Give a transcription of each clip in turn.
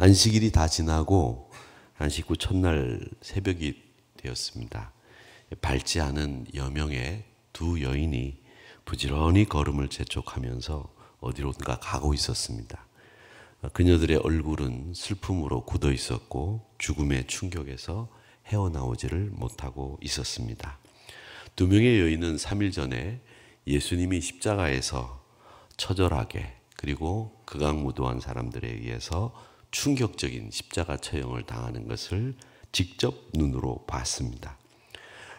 안식일이 다 지나고 안식 후 첫날 새벽이 되었습니다. 밝지 않은 여명의 두 여인이 부지런히 걸음을 재촉하면서 어디론가 가고 있었습니다. 그녀들의 얼굴은 슬픔으로 굳어 있었고 죽음의 충격에서 헤어나오지를 못하고 있었습니다. 두 명의 여인은 3일 전에 예수님이 십자가에서 처절하게 그리고 극악무도한 사람들에 의해서 충격적인 십자가 처형을 당하는 것을 직접 눈으로 봤습니다.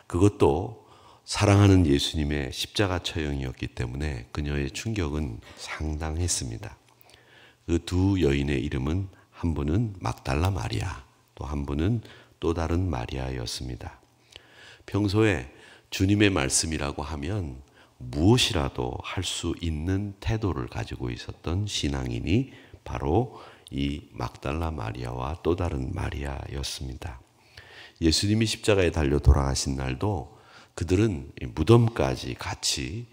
그것도 사랑하는 예수님의 십자가 처형이었기 때문에 그녀의 충격은 상당했습니다. 그 두 여인의 이름은 한 분은 막달라 마리아, 또 한 분은 또 다른 마리아였습니다. 평소에 주님의 말씀이라고 하면 무엇이라도 할 수 있는 태도를 가지고 있었던 신앙인이 바로 이 막달라 마리아와 또 다른 마리아였습니다. 예수님이 십자가에 달려 돌아가신 날도 그들은 무덤까지 같이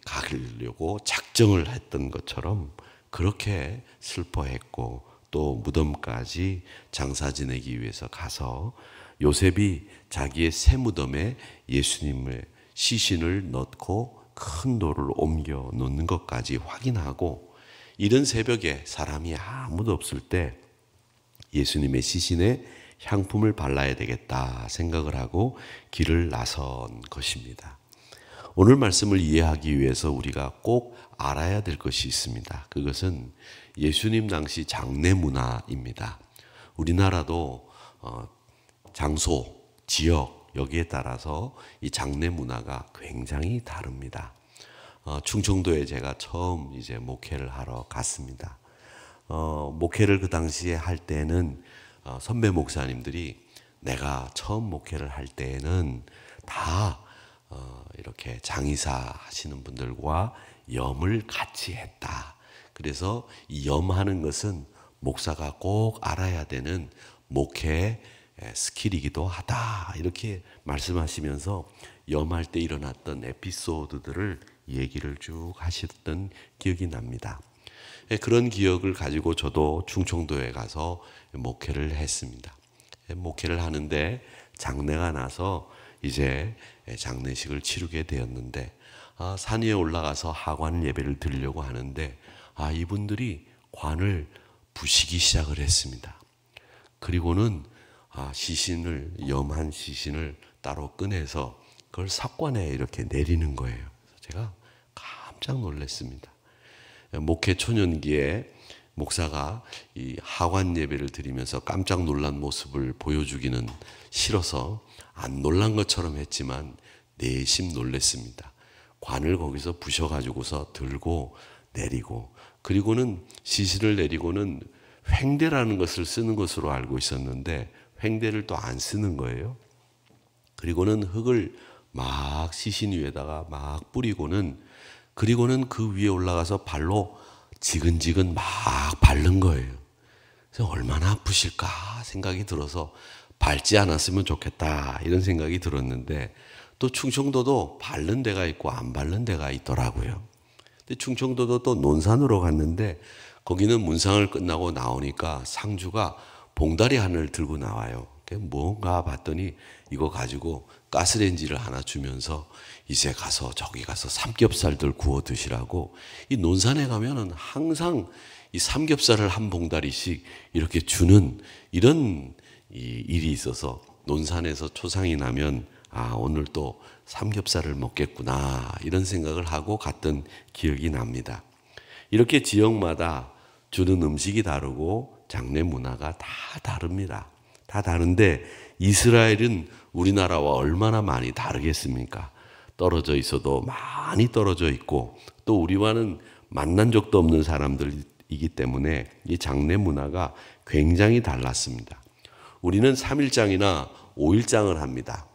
가려고 작정을 했던 것처럼 그렇게 슬퍼했고 또 무덤까지 장사 지내기 위해서 가서 요셉이 자기의 새 무덤에 예수님의 시신을 넣고 큰 돌을 옮겨 놓는 것까지 확인하고 이른 새벽에 사람이 아무도 없을 때 예수님의 시신에 향품을 발라야 되겠다 생각을 하고 길을 나선 것입니다. 오늘 말씀을 이해하기 위해서 우리가 꼭 알아야 될 것이 있습니다. 그것은 예수님 당시 장례 문화입니다. 우리나라도 장소, 지역 여기에 따라서 이 장례 문화가 굉장히 다릅니다. 충청도에 제가 처음 이제 목회를 하러 갔습니다. 목회를 그 당시에 할 때는 선배 목사님들이 내가 처음 목회를 할 때에는 다 이렇게 장의사 하시는 분들과 염을 같이 했다. 그래서 이 염하는 것은 목사가 꼭 알아야 되는 목회 스킬이기도 하다. 이렇게 말씀하시면서 염할 때 일어났던 에피소드들을 얘기를 쭉 하셨던 기억이 납니다. 그런 기억을 가지고 저도 충청도에 가서 목회를 했습니다. 목회를 하는데 장례가 나서 이제 장례식을 치르게 되었는데 산 위에 올라가서 하관 예배를 드리려고 하는데 이분들이 관을 부시기 시작을 했습니다. 그리고는 시신을 염한 시신을 따로 꺼내서 그걸 삽관에 이렇게 내리는 거예요. 그래서 제가 깜짝 놀랐습니다. 목회 초년기에 목사가 이 하관 예배를 드리면서 깜짝 놀란 모습을 보여주기는 싫어서 안 놀란 것처럼 했지만 내심 놀랐습니다. 관을 거기서 부셔가지고서 들고 내리고 그리고는 시신을 내리고는 횡대라는 것을 쓰는 것으로 알고 있었는데 횡대를 또 안 쓰는 거예요. 그리고는 흙을 막 시신 위에다가 막 뿌리고는 그리고는 그 위에 올라가서 발로 지근지근 막 밟는 거예요. 그래서 얼마나 아프실까 생각이 들어서 밟지 않았으면 좋겠다 이런 생각이 들었는데 또 충청도도 밟는 데가 있고 안 밟는 데가 있더라고요. 근데 충청도도 또 논산으로 갔는데 거기는 문상을 끝나고 나오니까 상주가 봉다리 하나를 들고 나와요. 뭔가 봤더니 이거 가지고 가스레인지를 하나 주면서 이제 가서 저기 가서 삼겹살들 구워 드시라고 이 논산에 가면은 항상 이 삼겹살을 한 봉다리씩 이렇게 주는 이런 일이 있어서 논산에서 초상이 나면 오늘 또 삼겹살을 먹겠구나 이런 생각을 하고 갔던 기억이 납니다. 이렇게 지역마다 주는 음식이 다르고 장례 문화가 다 다릅니다. 다 다른데 이스라엘은 우리나라와 얼마나 많이 다르겠습니까? 떨어져 있어도 많이 떨어져 있고 또 우리와는 만난 적도 없는 사람들이기 때문에 이 장례 문화가 굉장히 달랐습니다. 우리는 3일장이나 5일장을 합니다.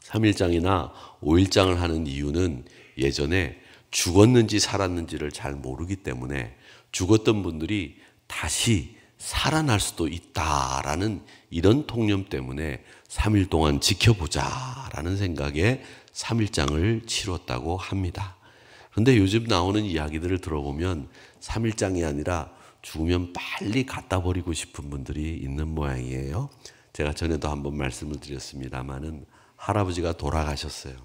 3일장이나 5일장을 하는 이유는 예전에 죽었는지 살았는지를 잘 모르기 때문에 죽었던 분들이 다시 살아날 수도 있다라는 이런 통념 때문에 3일 동안 지켜보자라는 생각에 3일장을 치렀다고 합니다. 그런데 요즘 나오는 이야기들을 들어보면 3일장이 아니라 죽으면 빨리 갖다 버리고 싶은 분들이 있는 모양이에요. 제가 전에도 한번 말씀을 드렸습니다마는 할아버지가 돌아가셨어요.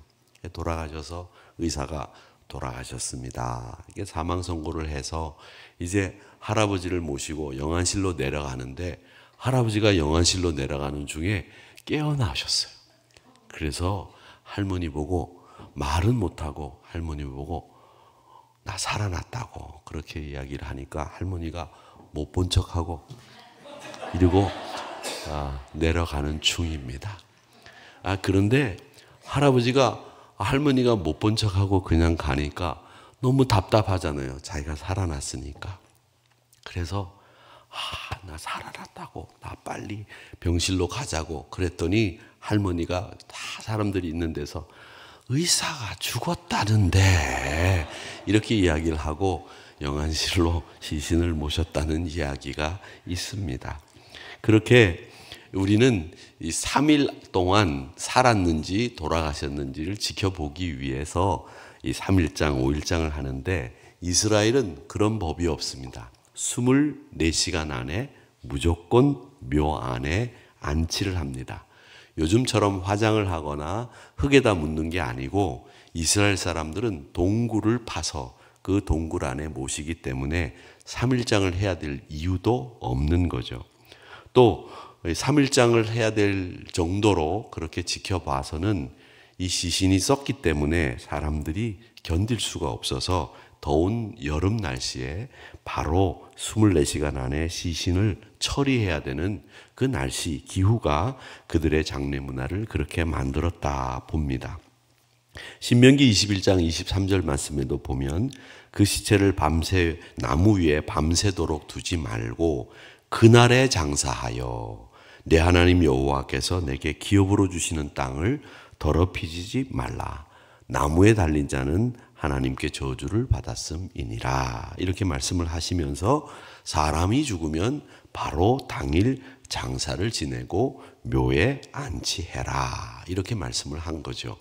돌아가셔서 의사가 돌아가셨습니다. 이게 사망 선고를 해서 이제 할아버지를 모시고 영안실로 내려가는데 할아버지가 영안실로 내려가는 중에 깨어나셨어요. 그래서 할머니 보고 말은 못하고 할머니 보고 나 살아났다고 그렇게 이야기를 하니까 할머니가 못 본 척하고 이러고 내려가는 중입니다. 그런데 할머니가 못 본 척하고 그냥 가니까 너무 답답하잖아요. 자기가 살아났으니까. 그래서 나 살아났다고 나 빨리 병실로 가자고 그랬더니 할머니가 다 사람들이 있는 데서 의사가 죽었다는데 이렇게 이야기를 하고 영안실로 시신을 모셨다는 이야기가 있습니다. 그렇게 우리는 이 3일 동안 살았는지 돌아가셨는지를 지켜보기 위해서 이 3일장, 5일장을 하는데 이스라엘은 그런 법이 없습니다. 24시간 안에 무조건 묘 안에 안치를 합니다. 요즘처럼 화장을 하거나 흙에다 묻는 게 아니고 이스라엘 사람들은 동굴을 파서 그 동굴 안에 모시기 때문에 3일장을 해야 될 이유도 없는 거죠. 또 3일장을 해야 될 정도로 그렇게 지켜봐서는 이 시신이 썩기 때문에 사람들이 견딜 수가 없어서 더운 여름 날씨에 바로 24시간 안에 시신을 처리해야 되는 그 날씨, 기후가 그들의 장례 문화를 그렇게 만들었다 봅니다. 신명기 21장 23절 말씀에도 보면 그 시체를 밤새 나무 위에 밤새도록 두지 말고 그날에 장사하여 내 하나님 여호와께서 내게 기업으로 주시는 땅을 더럽히지 말라. 나무에 달린 자는 하나님께 저주를 받았음이니라. 이렇게 말씀을 하시면서 사람이 죽으면 바로 당일 장사를 지내고 묘에 안치해라. 이렇게 말씀을 한 거죠.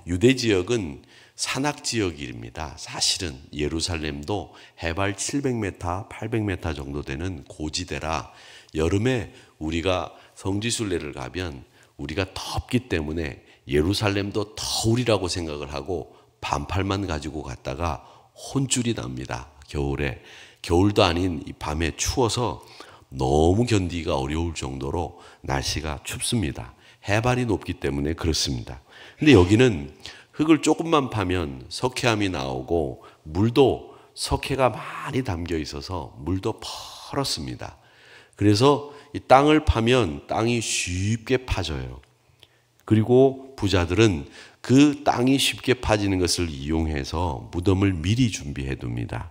유대 지역은 산악 지역입니다. 사실은 예루살렘도 해발 700m, 800m 정도 되는 고지대라 여름에 우리가 성지순례를 가면 우리가 덥기 때문에 예루살렘도 더울이라고 생각을 하고 반팔만 가지고 갔다가 혼쭐이 납니다. 겨울에. 겨울도 아닌 이 밤에 추워서 너무 견디기가 어려울 정도로 날씨가 춥습니다. 해발이 높기 때문에 그렇습니다. 근데 여기는 흙을 조금만 파면 석회암이 나오고 물도 석회가 많이 담겨 있어서 물도 퍼렇습니다. 그래서 이 땅을 파면 땅이 쉽게 파져요. 그리고 부자들은 그 땅이 쉽게 파지는 것을 이용해서 무덤을 미리 준비해 둡니다.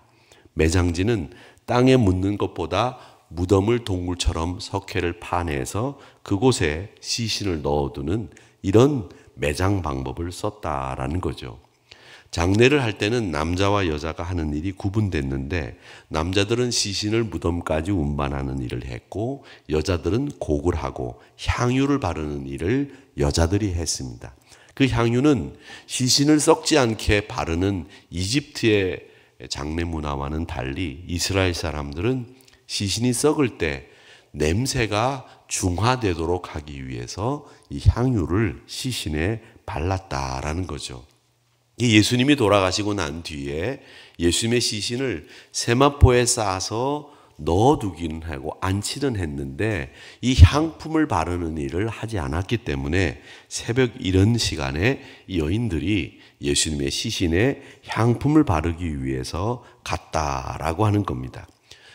매장지는 땅에 묻는 것보다 무덤을 동굴처럼 석회를 파내서 그곳에 시신을 넣어두는 이런 매장 방법을 썼다라는 거죠. 장례를 할 때는 남자와 여자가 하는 일이 구분됐는데 남자들은 시신을 무덤까지 운반하는 일을 했고 여자들은 곡을 하고 향유를 바르는 일을 여자들이 했습니다. 그 향유는 시신을 썩지 않게 바르는 이집트의 장례 문화와는 달리 이스라엘 사람들은 시신이 썩을 때 냄새가 중화되도록 하기 위해서 이 향유를 시신에 발랐다라는 거죠. 예수님이 돌아가시고 난 뒤에 예수님의 시신을 세마포에 쌓아서 넣어두기는 하고 안치는 했는데 이 향품을 바르는 일을 하지 않았기 때문에 새벽 이른 시간에 이 여인들이 예수님의 시신에 향품을 바르기 위해서 갔다라고 하는 겁니다.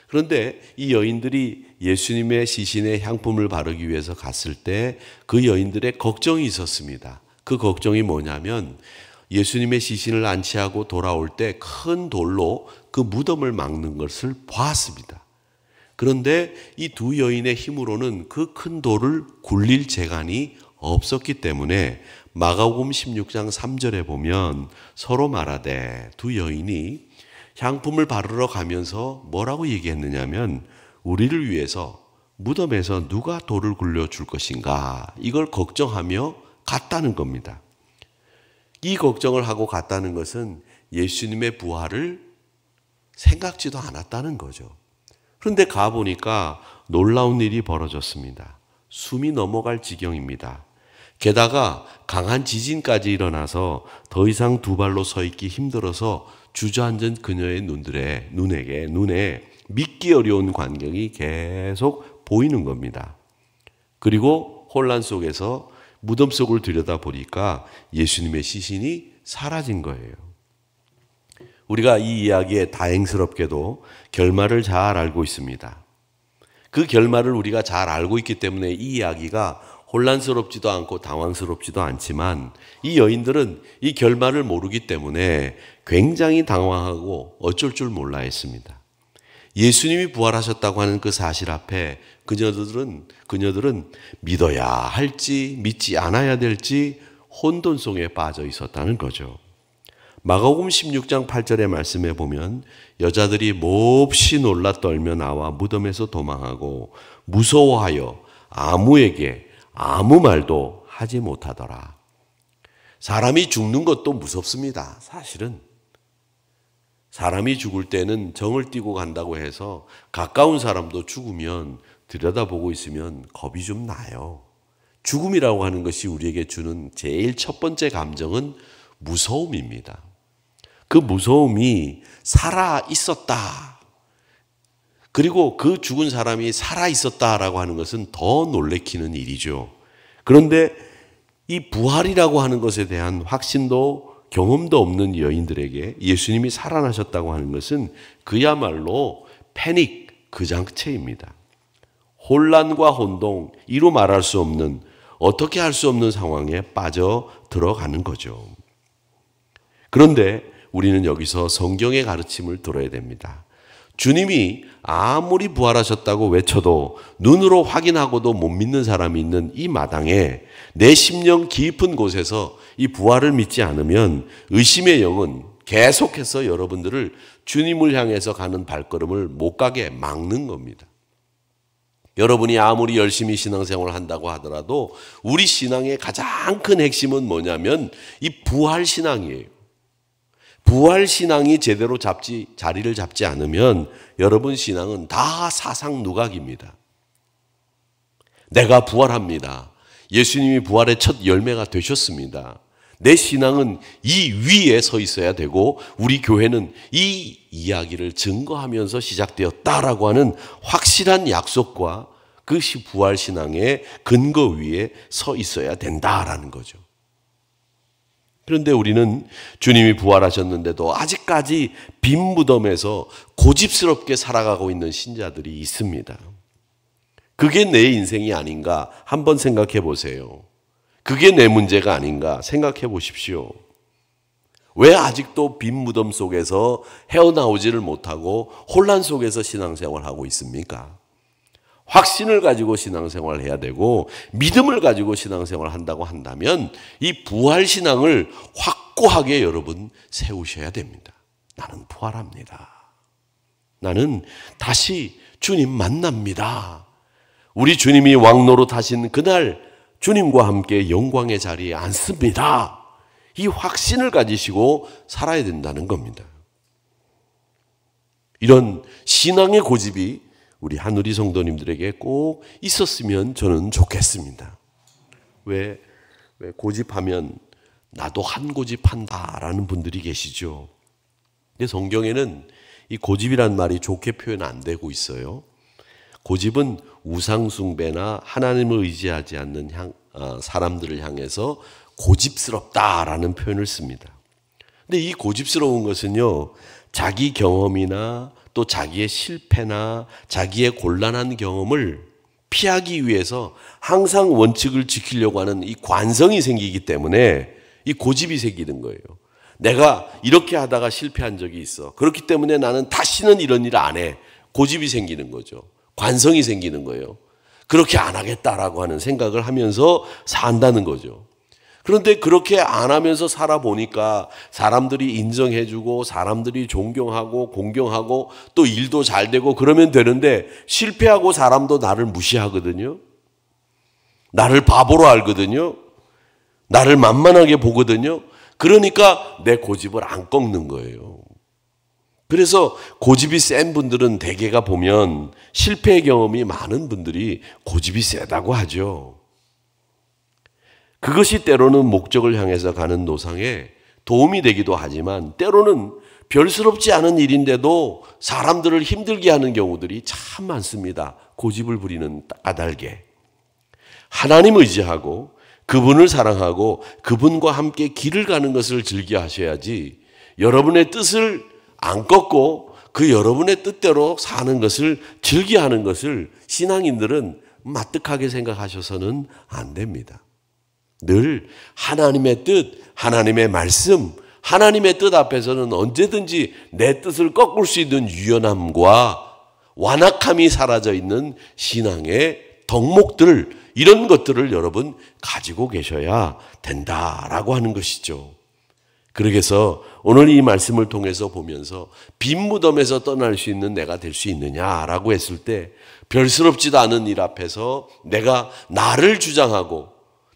그런데 이 여인들이 예수님의 시신에 향품을 바르기 위해서 갔을 때 그 여인들의 걱정이 있었습니다. 그 걱정이 뭐냐면 예수님의 시신을 안치하고 돌아올 때 큰 돌로 그 무덤을 막는 것을 보았습니다. 그런데 이 두 여인의 힘으로는 그 큰 돌을 굴릴 재간이 없었기 때문에 마가복음 16장 3절에 보면 서로 말하되 두 여인이 향품을 바르러 가면서 뭐라고 얘기했느냐면 우리를 위해서 무덤에서 누가 돌을 굴려줄 것인가 이걸 걱정하며 갔다는 겁니다. 이 걱정을 하고 갔다는 것은 예수님의 부활을 생각지도 않았다는 거죠. 그런데 가보니까 놀라운 일이 벌어졌습니다. 숨이 넘어갈 지경입니다. 게다가 강한 지진까지 일어나서 더 이상 두 발로 서 있기 힘들어서 주저앉은 그녀의 눈에 믿기 어려운 광경이 계속 보이는 겁니다. 그리고 혼란 속에서 무덤 속을 들여다보니까 예수님의 시신이 사라진 거예요. 우리가 이 이야기에 다행스럽게도 결말을 잘 알고 있습니다. 그 결말을 우리가 잘 알고 있기 때문에 이 이야기가 혼란스럽지도 않고 당황스럽지도 않지만 이 여인들은 이 결말을 모르기 때문에 굉장히 당황하고 어쩔 줄 몰라 했습니다. 예수님이 부활하셨다고 하는 그 사실 앞에 그녀들은 믿어야 할지 믿지 않아야 될지 혼돈 속에 빠져 있었다는 거죠. 마가복음 16장 8절의 말씀에 보면 여자들이 몹시 놀라 떨며 나와 무덤에서 도망하고 무서워하여 아무에게 아무 말도 하지 못하더라. 사람이 죽는 것도 무섭습니다. 사실은 사람이 죽을 때는 정을 띠고 간다고 해서 가까운 사람도 죽으면 들여다보고 있으면 겁이 좀 나요. 죽음이라고 하는 것이 우리에게 주는 제일 첫 번째 감정은 무서움입니다. 그 무서움이 살아 있었다. 그리고 그 죽은 사람이 살아 있었다라고 하는 것은 더 놀래키는 일이죠. 그런데 이 부활이라고 하는 것에 대한 확신도 경험도 없는 여인들에게 예수님이 살아나셨다고 하는 것은 그야말로 패닉 그 자체입니다. 혼란과 혼동, 이루 말할 수 없는, 어떻게 할 수 없는 상황에 빠져 들어가는 거죠. 그런데 우리는 여기서 성경의 가르침을 들어야 됩니다. 주님이 아무리 부활하셨다고 외쳐도 눈으로 확인하고도 못 믿는 사람이 있는 이 마당에 내 심령 깊은 곳에서 이 부활을 믿지 않으면 의심의 영은 계속해서 여러분들을 주님을 향해서 가는 발걸음을 못 가게 막는 겁니다. 여러분이 아무리 열심히 신앙생활을 한다고 하더라도 우리 신앙의 가장 큰 핵심은 뭐냐면 이 부활신앙이에요. 부활신앙이 제대로 자리를 잡지 않으면 여러분 신앙은 다 사상 누각입니다. 내가 부활합니다. 예수님이 부활의 첫 열매가 되셨습니다. 내 신앙은 이 위에 서 있어야 되고 우리 교회는 이 이야기를 증거하면서 시작되었다라고 하는 확실한 약속과 그것이 부활신앙의 근거 위에 서 있어야 된다라는 거죠. 그런데 우리는 주님이 부활하셨는데도 아직까지 빈 무덤에서 고집스럽게 살아가고 있는 신자들이 있습니다. 그게 내 인생이 아닌가 한번 생각해 보세요. 그게 내 문제가 아닌가 생각해 보십시오. 왜 아직도 빈 무덤 속에서 헤어나오지를 못하고 혼란 속에서 신앙생활을 하고 있습니까? 확신을 가지고 신앙생활을 해야 되고 믿음을 가지고 신앙생활을 한다고 한다면 이 부활신앙을 확고하게 여러분 세우셔야 됩니다. 나는 부활합니다. 나는 다시 주님 만납니다. 우리 주님이 왕노릇하신 그날 주님과 함께 영광의 자리에 앉습니다. 이 확신을 가지시고 살아야 된다는 겁니다. 이런 신앙의 고집이 우리 한우리 성도님들에게 꼭 있었으면 저는 좋겠습니다. 왜 고집하면 나도 한 고집한다라는 분들이 계시죠. 근데 성경에는 이 고집이란 말이 좋게 표현 안 되고 있어요. 고집은 우상숭배나 하나님을 의지하지 않는 사람들을 향해서 고집스럽다라는 표현을 씁니다. 근데 이 고집스러운 것은요, 자기 경험이나 또 자기의 실패나 자기의 곤란한 경험을 피하기 위해서 항상 원칙을 지키려고 하는 이 관성이 생기기 때문에 이 고집이 생기는 거예요. 내가 이렇게 하다가 실패한 적이 있어. 그렇기 때문에 나는 다시는 이런 일을 안 해. 고집이 생기는 거죠. 관성이 생기는 거예요. 그렇게 안 하겠다라고 하는 생각을 하면서 산다는 거죠. 그런데 그렇게 안 하면서 살아보니까 사람들이 인정해주고 사람들이 존경하고 공경하고 또 일도 잘 되고 그러면 되는데 실패하고 사람도 나를 무시하거든요. 나를 바보로 알거든요. 나를 만만하게 보거든요. 그러니까 내 고집을 안 꺾는 거예요. 그래서 고집이 센 분들은 대개가 보면 실패 경험이 많은 분들이 고집이 세다고 하죠. 그것이 때로는 목적을 향해서 가는 노상에 도움이 되기도 하지만 때로는 별스럽지 않은 일인데도 사람들을 힘들게 하는 경우들이 참 많습니다. 고집을 부리는 까닭에. 하나님 의지하고 그분을 사랑하고 그분과 함께 길을 가는 것을 즐겨 하셔야지 여러분의 뜻을 안 꺾고 그 여러분의 뜻대로 사는 것을 즐겨 하는 것을 신앙인들은 마뜩하게 생각하셔서는 안 됩니다. 늘 하나님의 뜻, 하나님의 말씀, 하나님의 뜻 앞에서는 언제든지 내 뜻을 꺾을 수 있는 유연함과 완악함이 사라져 있는 신앙의 덕목들, 이런 것들을 여러분 가지고 계셔야 된다라고 하는 것이죠. 그러게서 오늘 이 말씀을 통해서 보면서 빈 무덤에서 떠날 수 있는 내가 될 수 있느냐라고 했을 때 별스럽지도 않은 일 앞에서 내가 나를 주장하고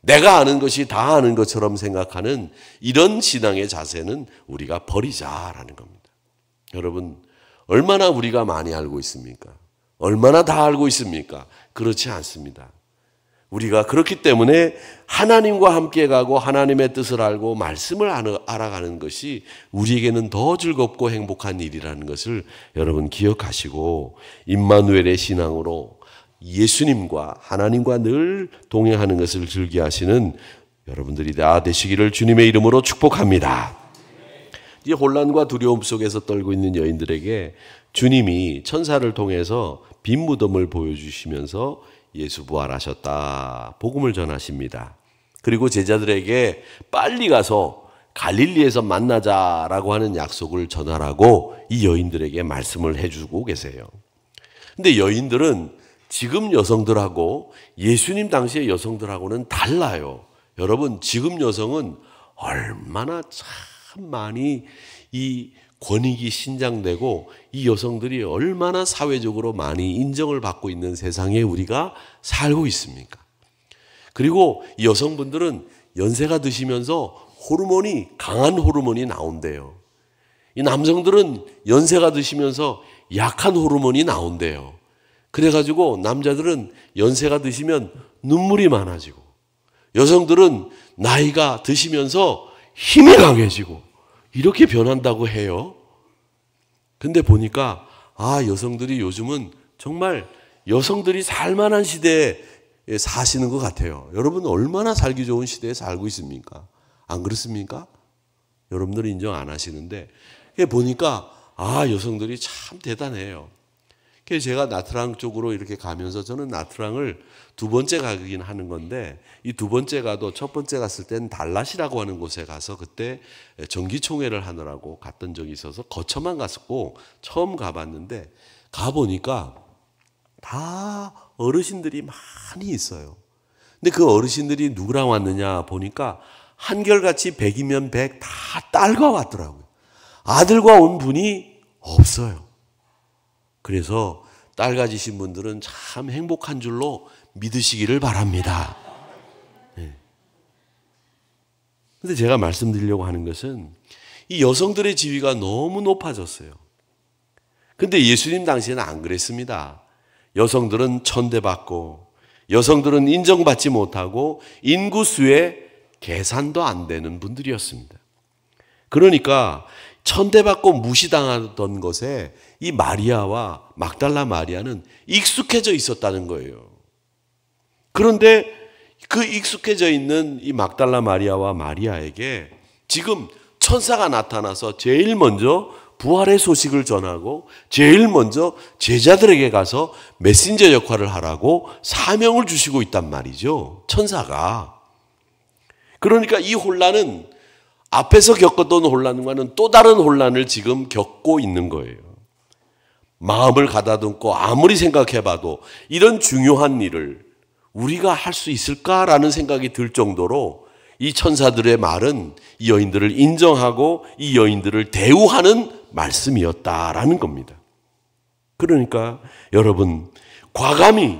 내가 아는 것이 다 아는 것처럼 생각하는 이런 신앙의 자세는 우리가 버리자라는 겁니다. 여러분, 얼마나 우리가 많이 알고 있습니까? 얼마나 다 알고 있습니까? 그렇지 않습니다. 우리가 그렇기 때문에 하나님과 함께 가고 하나님의 뜻을 알고 말씀을 알아가는 것이 우리에게는 더 즐겁고 행복한 일이라는 것을 여러분 기억하시고 임마누엘의 신앙으로 예수님과 하나님과 늘 동행하는 것을 즐겨하시는 여러분들이 다 되시기를 주님의 이름으로 축복합니다. 이 혼란과 두려움 속에서 떨고 있는 여인들에게 주님이 천사를 통해서 빈 무덤을 보여주시면서 예수 부활하셨다 복음을 전하십니다. 그리고 제자들에게 빨리 가서 갈릴리에서 만나자라고 하는 약속을 전하라고 이 여인들에게 말씀을 해주고 계세요. 근데 여인들은 지금 여성들하고 예수님 당시의 여성들하고는 달라요. 여러분, 지금 여성은 얼마나 참 많이 이 권익이 신장되고 이 여성들이 얼마나 사회적으로 많이 인정을 받고 있는 세상에 우리가 살고 있습니까? 그리고 이 여성분들은 연세가 드시면서 강한 호르몬이 나온대요. 이 남성들은 연세가 드시면서 약한 호르몬이 나온대요. 그래가지고 남자들은 연세가 드시면 눈물이 많아지고 여성들은 나이가 드시면서 힘이 강해지고 이렇게 변한다고 해요. 근데 보니까 여성들이 요즘은 정말 여성들이 살만한 시대에 사시는 것 같아요. 여러분 얼마나 살기 좋은 시대에 살고 있습니까? 안 그렇습니까? 여러분들은 인정 안 하시는데 보니까 여성들이 참 대단해요. 그래서 제가 나트랑 쪽으로 이렇게 가면서 저는 나트랑을 두 번째 가긴 하는 건데 이 두 번째 가도 첫 번째 갔을 때는 달랏이라고 하는 곳에 가서 그때 정기총회를 하느라고 갔던 적이 있어서 거쳐만 갔었고 처음 가봤는데 가보니까 다 어르신들이 많이 있어요. 근데 그 어르신들이 누구랑 왔느냐 보니까 한결같이 100이면 100 다 딸과 왔더라고요. 아들과 온 분이 없어요. 그래서 딸 가지신 분들은 참 행복한 줄로 믿으시기를 바랍니다. 그런데 제가 말씀드리려고 하는 것은 이 여성들의 지위가 너무 높아졌어요. 근데 예수님 당시에는 안 그랬습니다. 여성들은 천대받고 여성들은 인정받지 못하고 인구수에 계산도 안 되는 분들이었습니다. 그러니까 천대받고 무시당하던 것에 이 마리아와 막달라 마리아는 익숙해져 있었다는 거예요. 그런데 그 익숙해져 있는 이 막달라 마리아와 마리아에게 지금 천사가 나타나서 제일 먼저 부활의 소식을 전하고 제일 먼저 제자들에게 가서 메신저 역할을 하라고 사명을 주시고 있단 말이죠. 천사가. 그러니까 이 혼란은 앞에서 겪었던 혼란과는 또 다른 혼란을 지금 겪고 있는 거예요. 마음을 가다듬고 아무리 생각해봐도 이런 중요한 일을 우리가 할 수 있을까라는 생각이 들 정도로 이 천사들의 말은 이 여인들을 인정하고 이 여인들을 대우하는 말씀이었다라는 겁니다. 그러니까 여러분 과감히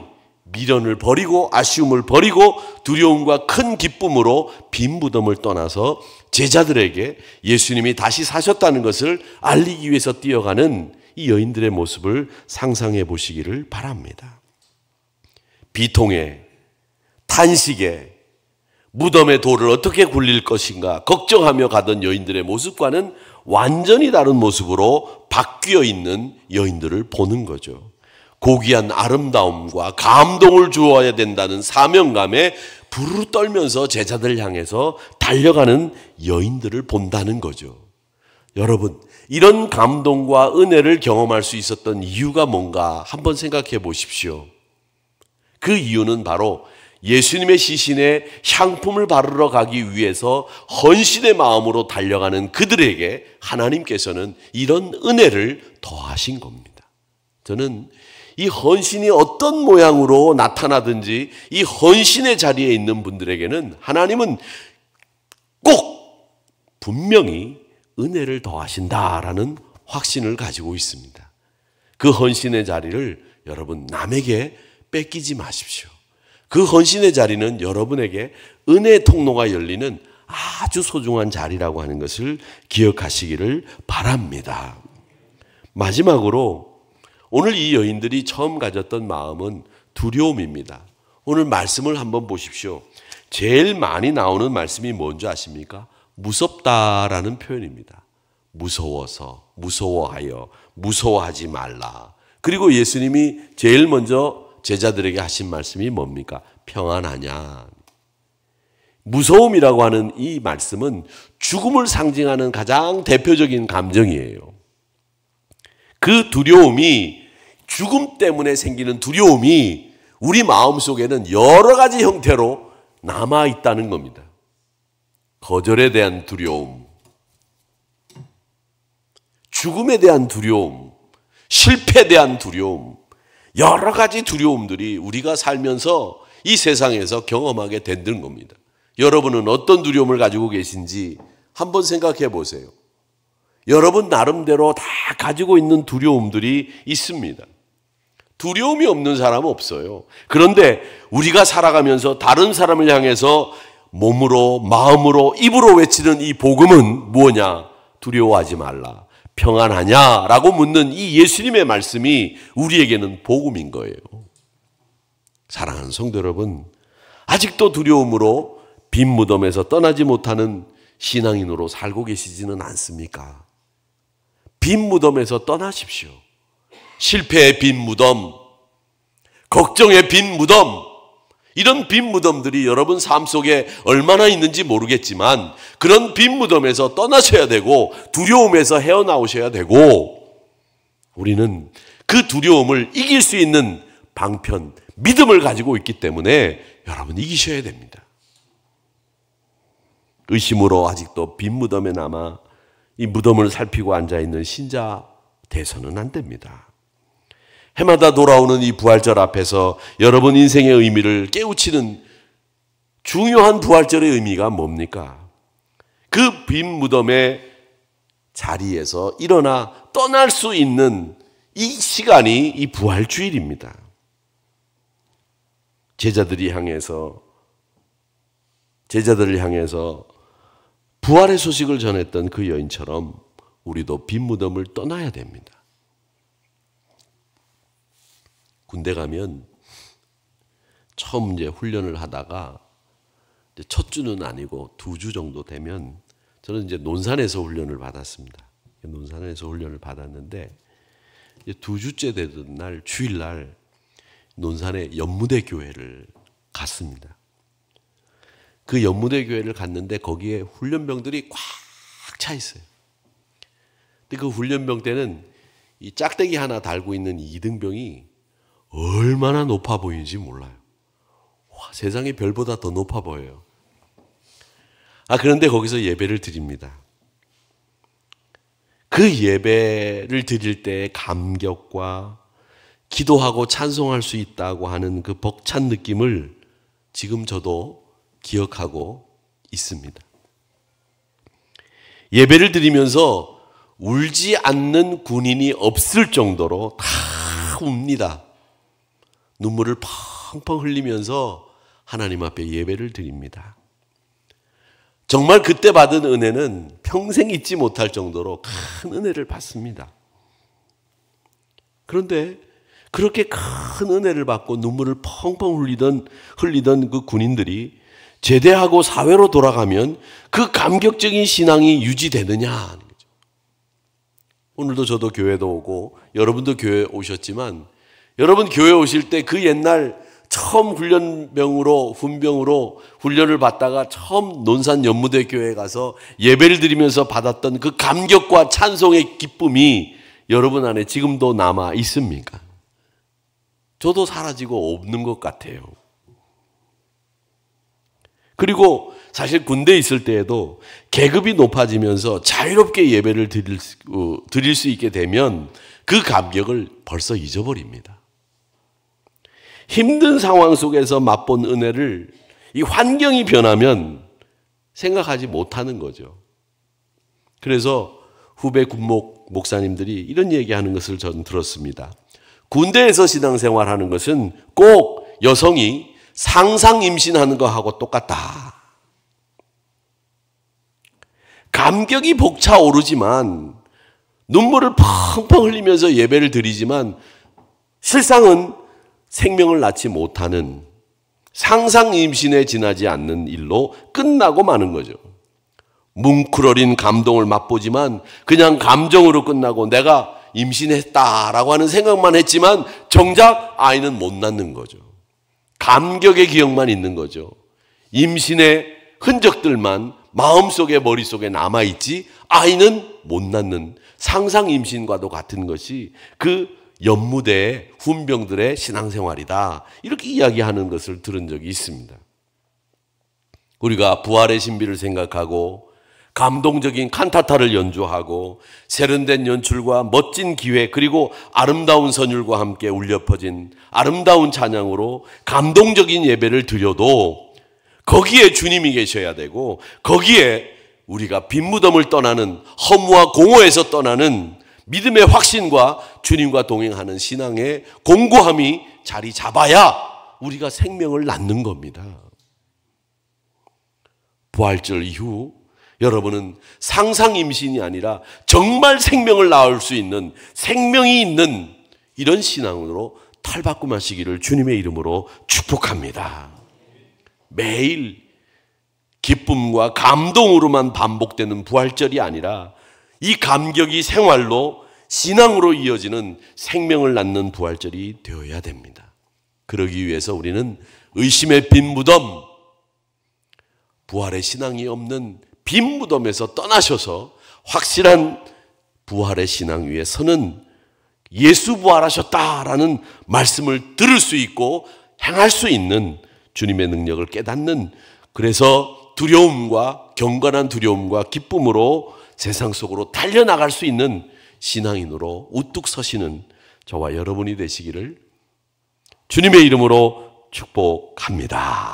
미련을 버리고 아쉬움을 버리고 두려움과 큰 기쁨으로 빈 무덤을 떠나서 제자들에게 예수님이 다시 사셨다는 것을 알리기 위해서 뛰어가는 이 여인들의 모습을 상상해 보시기를 바랍니다. 비통에, 탄식에, 무덤의 돌을 어떻게 굴릴 것인가 걱정하며 가던 여인들의 모습과는 완전히 다른 모습으로 바뀌어 있는 여인들을 보는 거죠. 고귀한 아름다움과 감동을 주어야 된다는 사명감에 부르르 떨면서 제자들 향해서 달려가는 여인들을 본다는 거죠. 여러분, 이런 감동과 은혜를 경험할 수 있었던 이유가 뭔가 한번 생각해 보십시오. 그 이유는 바로 예수님의 시신에 향품을 바르러 가기 위해서 헌신의 마음으로 달려가는 그들에게 하나님께서는 이런 은혜를 더하신 겁니다. 저는 이 헌신이 어떤 모양으로 나타나든지 이 헌신의 자리에 있는 분들에게는 하나님은 꼭 분명히 은혜를 더하신다라는 확신을 가지고 있습니다. 그 헌신의 자리를 여러분 남에게 뺏기지 마십시오. 그 헌신의 자리는 여러분에게 은혜의 통로가 열리는 아주 소중한 자리라고 하는 것을 기억하시기를 바랍니다. 마지막으로 오늘 이 여인들이 처음 가졌던 마음은 두려움입니다. 오늘 말씀을 한번 보십시오. 제일 많이 나오는 말씀이 뭔지 아십니까? 무섭다라는 표현입니다. 무서워서, 무서워하여, 무서워하지 말라. 그리고 예수님이 제일 먼저 제자들에게 하신 말씀이 뭡니까? 평안하냐. 무서움이라고 하는 이 말씀은 죽음을 상징하는 가장 대표적인 감정이에요. 그 두려움이, 죽음 때문에 생기는 두려움이 우리 마음속에는 여러 가지 형태로 남아있다는 겁니다. 거절에 대한 두려움, 죽음에 대한 두려움, 실패에 대한 두려움, 여러 가지 두려움들이 우리가 살면서 이 세상에서 경험하게 되는 겁니다. 여러분은 어떤 두려움을 가지고 계신지 한번 생각해 보세요. 여러분 나름대로 다 가지고 있는 두려움들이 있습니다. 두려움이 없는 사람은 없어요. 그런데 우리가 살아가면서 다른 사람을 향해서 몸으로, 마음으로, 입으로 외치는 이 복음은 뭐냐? 두려워하지 말라. 평안하냐라고 묻는 이 예수님의 말씀이 우리에게는 복음인 거예요. 사랑하는 성도 여러분, 아직도 두려움으로 빈 무덤에서 떠나지 못하는 신앙인으로 살고 계시지는 않습니까? 빈 무덤에서 떠나십시오. 실패의 빈 무덤, 걱정의 빈 무덤, 이런 빈 무덤들이 여러분 삶 속에 얼마나 있는지 모르겠지만 그런 빈 무덤에서 떠나셔야 되고 두려움에서 헤어나오셔야 되고 우리는 그 두려움을 이길 수 있는 방편, 믿음을 가지고 있기 때문에 여러분 이기셔야 됩니다. 의심으로 아직도 빈 무덤에 남아 이 무덤을 살피고 앉아있는 신자 돼서는 안 됩니다. 해마다 돌아오는 이 부활절 앞에서 여러분 인생의 의미를 깨우치는 중요한 부활절의 의미가 뭡니까? 그 빈 무덤의 자리에서 일어나 떠날 수 있는 이 시간이 이 부활주일입니다. 제자들을 향해서 부활의 소식을 전했던 그 여인처럼 우리도 빈 무덤을 떠나야 됩니다. 군대 가면 처음 이제 훈련을 하다가 이제 첫 주는 아니고 2주 정도 되면 저는 이제 논산에서 훈련을 받았습니다. 논산에서 훈련을 받았는데 이제 2주째 되던 날 주일날 논산의 연무대 교회를 갔습니다. 그 연무대 교회를 갔는데 거기에 훈련병들이 꽉 차 있어요. 근데 그 훈련병 때는 이 짝대기 하나 달고 있는 이등병이 얼마나 높아 보이는지 몰라요. 와, 세상에 별보다 더 높아 보여요. 그런데 거기서 예배를 드립니다. 그 예배를 드릴 때의 감격과 기도하고 찬송할 수 있다고 하는 그 벅찬 느낌을 지금 저도 기억하고 있습니다. 예배를 드리면서 울지 않는 군인이 없을 정도로 다 웁니다. 눈물을 펑펑 흘리면서 하나님 앞에 예배를 드립니다. 정말 그때 받은 은혜는 평생 잊지 못할 정도로 큰 은혜를 받습니다. 그런데 그렇게 큰 은혜를 받고 눈물을 펑펑 흘리던 그 군인들이 제대하고 사회로 돌아가면 그 감격적인 신앙이 유지되느냐 하는 거죠. 오늘도 저도 교회도 오고 여러분도 교회 오셨지만 여러분 교회 오실 때 그 옛날 처음 훈련병으로 훈련을 받다가 처음 논산 연무대 교회에 가서 예배를 드리면서 받았던 그 감격과 찬송의 기쁨이 여러분 안에 지금도 남아 있습니까? 저도 사라지고 없는 것 같아요. 그리고 사실 군대에 있을 때에도 계급이 높아지면서 자유롭게 예배를 드릴 수 있게 되면 그 감격을 벌써 잊어버립니다. 힘든 상황 속에서 맛본 은혜를 이 환경이 변하면 생각하지 못하는 거죠. 그래서 후배 군목 목사님들이 이런 얘기하는 것을 저는 들었습니다. 군대에서 신앙생활하는 것은 꼭 여성이 상상 임신하는 거하고 똑같다. 감격이 벅차오르지만 눈물을 펑펑 흘리면서 예배를 드리지만 실상은 생명을 낳지 못하는 상상 임신에 지나지 않는 일로 끝나고 마는 거죠. 뭉클어린 감동을 맛보지만 그냥 감정으로 끝나고 내가 임신했다라고 하는 생각만 했지만 정작 아이는 못 낳는 거죠. 감격의 기억만 있는 거죠. 임신의 흔적들만 마음속에 머릿속에 남아있지 아이는 못 낳는 상상 임신과도 같은 것이 그 연무대의 훈병들의 신앙생활이다. 이렇게 이야기하는 것을 들은 적이 있습니다. 우리가 부활의 신비를 생각하고 감동적인 칸타타를 연주하고 세련된 연출과 멋진 기획 그리고 아름다운 선율과 함께 울려 퍼진 아름다운 찬양으로 감동적인 예배를 드려도 거기에 주님이 계셔야 되고 거기에 우리가 빈 무덤을 떠나는 허무와 공허에서 떠나는 믿음의 확신과 주님과 동행하는 신앙의 공고함이 자리 잡아야 우리가 생명을 낳는 겁니다. 부활절 이후 여러분은 상상 임신이 아니라 정말 생명을 낳을 수 있는 생명이 있는 이런 신앙으로 탈바꿈하시기를 주님의 이름으로 축복합니다. 매일 기쁨과 감동으로만 반복되는 부활절이 아니라 이 감격이 생활로 신앙으로 이어지는 생명을 낳는 부활절이 되어야 됩니다. 그러기 위해서 우리는 의심의 빈 무덤, 부활의 신앙이 없는 빈 무덤에서 떠나셔서 확실한 부활의 신앙 위에 서는 예수 부활하셨다라는 말씀을 들을 수 있고 행할 수 있는 주님의 능력을 깨닫는, 그래서 두려움과 경건한 두려움과 기쁨으로 세상 속으로 달려나갈 수 있는 신앙인으로 우뚝 서시는 저와 여러분이 되시기를 주님의 이름으로 축복합니다.